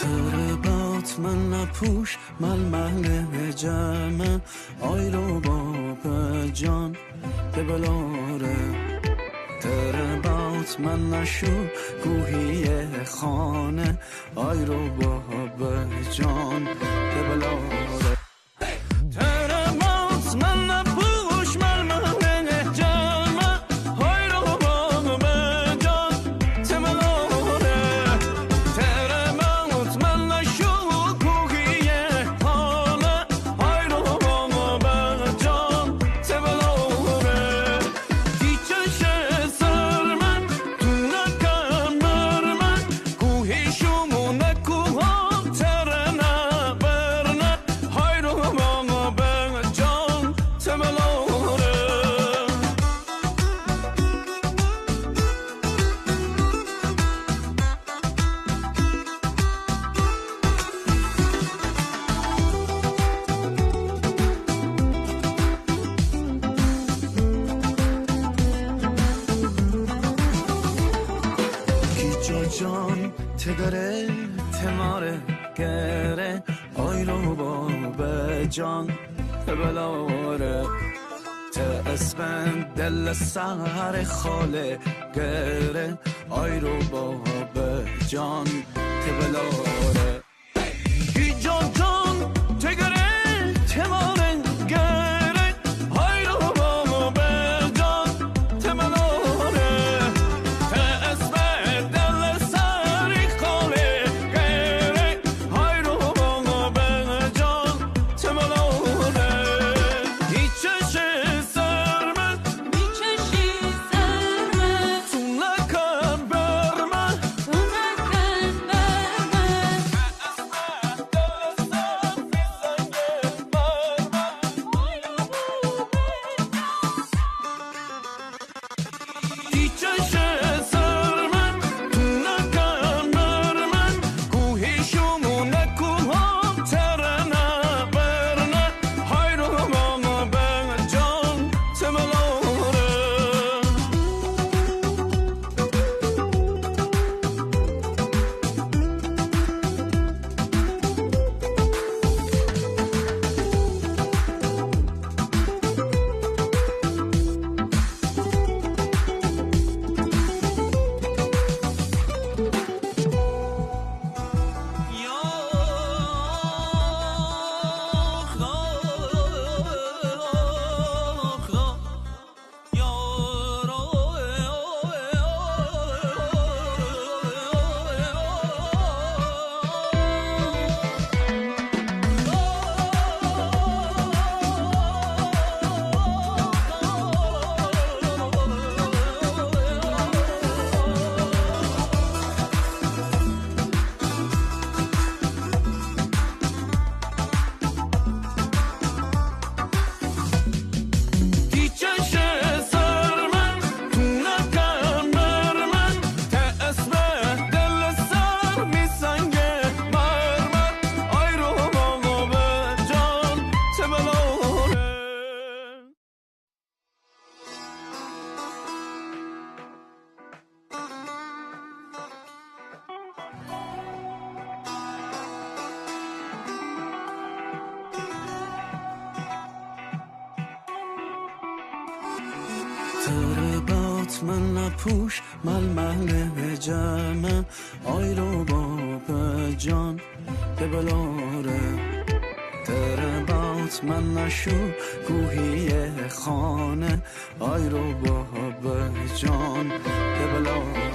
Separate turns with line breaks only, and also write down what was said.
تربات من نپوش ململ جمع آی رو باب جان به بلاره تربات من نشو کوهی خانه آی رو باب جان به بلاره تربات من نپوش ململ جمع آی رو باب جان به بلاره جان تگره تماره گره آی رو باب جان بلاره ت اسفن دل سهر خاله گره آی رو باب جان بلاره کی جان جان تگره تماره گره آی رو باب جان بلاره ت اسفن دل سهر خاله گره آی رو باب جان بلاره هیچ سرمن تو نکن بر من تربات من نپوش ململ جمع آی رو باب جان به بلاره تربات من نشو کوهی خانه آی رو باب جان به بلاره